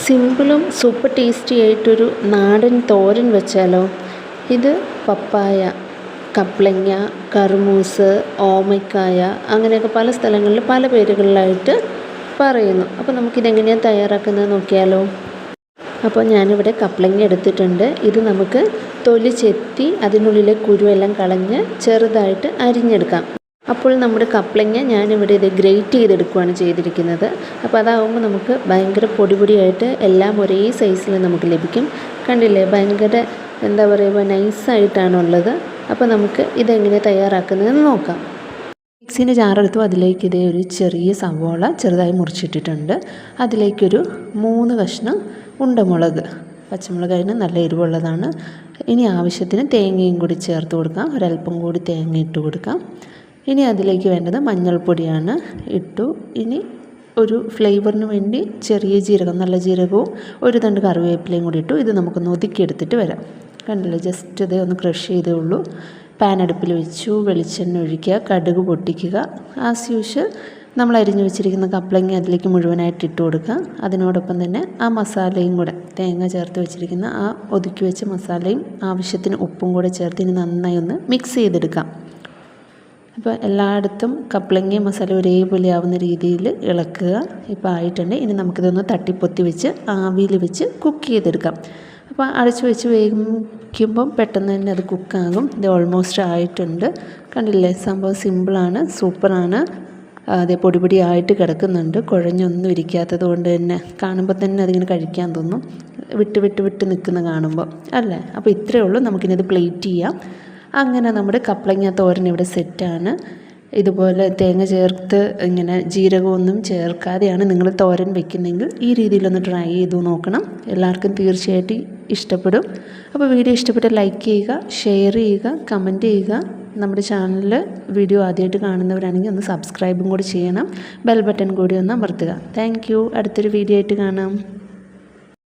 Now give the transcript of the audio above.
സിമ്പിളും super tasty ആയിട്ടൊരു നാടൻ തോരൻ വെച്ചാലോ. ഇത് പപ്പായ, കപ്ലങ്ങ, കർമൂസ്, ഓമയ്ക്കായ അങ്ങനെയൊക്കെ പല സ്ഥലങ്ങളിൽ പല പേരുകളിലായിട്ട് പറയുന്നു. അപ്പോൾ നമുക്കിതെങ്ങനെയാണ് തയ്യാറാക്കുന്നത് നോക്കിയാലോ. അപ്പോൾ ഞാനിവിടെ കപ്ലങ്ങ എടുത്തിട്ടുണ്ട്. ഇത് നമുക്ക് തൊലി ചെത്തി അതിനുള്ളിലെ കുരുവെല്ലാം കളഞ്ഞ് ചെറുതായിട്ട് അരിഞ്ഞെടുക്കാം. അപ്പോൾ നമ്മുടെ കപ്ലങ്ങ ഞാനിവിടെ ഇത് ഗ്രേറ്റ് ചെയ്തെടുക്കുകയാണ് ചെയ്തിരിക്കുന്നത്. അപ്പോൾ അതാകുമ്പോൾ നമുക്ക് ഭയങ്കര പൊടിയായിട്ട് എല്ലാം ഒരേ സൈസിൽ നമുക്ക് ലഭിക്കും. കണ്ടില്ലേ, ഭയങ്കര എന്താ പറയുക, നൈസായിട്ടാണുള്ളത്. അപ്പോൾ നമുക്ക് ഇതെങ്ങനെ തയ്യാറാക്കുന്നതെന്ന് നോക്കാം. മിക്സിൻ്റെ ജാറെടുത്തു. അതിലേക്ക് ഇതേ ഒരു ചെറിയ സവോള ചെറുതായി മുറിച്ചിട്ടിട്ടുണ്ട്. അതിലേക്കൊരു 3 കഷ്ണം ഉണ്ടമുളക്, പച്ചമുളക് അതിന് നല്ല എരിവുള്ളതാണ്. ഇനി ആവശ്യത്തിന് തേങ്ങയും കൂടി ചേർത്ത് കൊടുക്കാം. ഒരല്പം കൂടി തേങ്ങ ഇട്ട് കൊടുക്കാം. ഇനി അതിലേക്ക് വേണ്ടത് മഞ്ഞൾപ്പൊടിയാണ്, ഇട്ടു. ഇനി ഒരു ഫ്ലേവറിന് വേണ്ടി ചെറിയ ജീരകം, നല്ല ജീരകവും ഒരു തണ്ട് കറിവേപ്പിലയും കൂടി ഇട്ടു. ഇത് നമുക്കൊന്ന് ഒതുക്കിയെടുത്തിട്ട് വരാം. കണ്ടില്ലേ, ജസ്റ്റ് ഇതേ ഒന്ന് ക്രഷ് ചെയ്തേ ഉള്ളൂ. പാൻ അടുപ്പിൽ വെച്ചു. വെളിച്ചെണ്ണ ഒഴിക്കുക, കടുക് പൊട്ടിക്കുക. ആസ് യൂഷ്വൽ നമ്മൾ അരിഞ്ഞു വെച്ചിരിക്കുന്ന കപ്ലങ്ങ അതിലേക്ക് മുഴുവനായിട്ട് ഇട്ട് കൊടുക്കുക. അതിനോടൊപ്പം തന്നെ ആ മസാലയും കൂടെ, തേങ്ങ ചേർത്ത് വെച്ചിരിക്കുന്ന ആ ഒതുക്കി വെച്ച മസാലയും ആവശ്യത്തിന് ഉപ്പും കൂടെ ചേർത്ത് ഇനി നന്നായി ഒന്ന് മിക്സ് ചെയ്തെടുക്കാം. അപ്പോൾ എല്ലായിടത്തും കപ്ലങ്ങയും മസാല ഒരേപോലെ ആവുന്ന രീതിയിൽ ഇളക്കുക. ഇപ്പോൾ ആയിട്ടുണ്ട്. ഇനി നമുക്കിതൊന്ന് തട്ടിപ്പൊത്തി വെച്ച് ആവിയിൽ വെച്ച് കുക്ക് ചെയ്തെടുക്കാം. അപ്പോൾ അടച്ചു വെച്ച് വേവിക്കുമ്പം പെട്ടെന്ന് തന്നെ അത് കുക്കാകും. ഇത് ഓൾമോസ്റ്റ് ആയിട്ടുണ്ട്. കണ്ടില്ലേ, സംഭവം സിമ്പിളാണ്, സൂപ്പറാണ്. അതേ പൊടിയായിട്ട് കിടക്കുന്നുണ്ട്. കുഴഞ്ഞൊന്നും ഇരിക്കാത്തത് കൊണ്ട് തന്നെ കാണുമ്പോൾ തന്നെ അതിങ്ങനെ കഴിക്കാൻ തോന്നും, വിട്ട് നിൽക്കുന്ന കാണുമ്പോൾ അല്ലേ. അപ്പോൾ ഇത്രയേ ഉള്ളൂ. നമുക്കിനി ഇത് പ്ലേറ്റ് ചെയ്യാം. അങ്ങനെ നമ്മുടെ കപ്ലങ്ങ തോരൻ ഇവിടെ സെറ്റാണ്. ഇതുപോലെ തേങ്ങ ചേർത്ത് ഇങ്ങനെ ജീരകമൊന്നും ചേർക്കാതെയാണ് നിങ്ങൾ തോരൻ വെക്കുന്നെങ്കിൽ ഈ രീതിയിലൊന്ന് ട്രൈ ചെയ്തു നോക്കണം. എല്ലാവർക്കും തീർച്ചയായിട്ടും ഇഷ്ടപ്പെടും. അപ്പോൾ വീഡിയോ ഇഷ്ടപ്പെട്ടാൽ ലൈക്ക് ചെയ്യുക, ഷെയർ ചെയ്യുക, കമൻറ്റ് ചെയ്യുക. നമ്മുടെ ചാനലിൽ വീഡിയോ ആദ്യമായിട്ട് കാണുന്നവരാണെങ്കിൽ ഒന്ന് സബ്സ്ക്രൈബും കൂടി ചെയ്യണം. ബെൽ ബട്ടൺ കൂടി ഒന്ന് അമർത്തുക. Thank you. അടുത്തൊരു വീഡിയോ ആയിട്ട് കാണാം.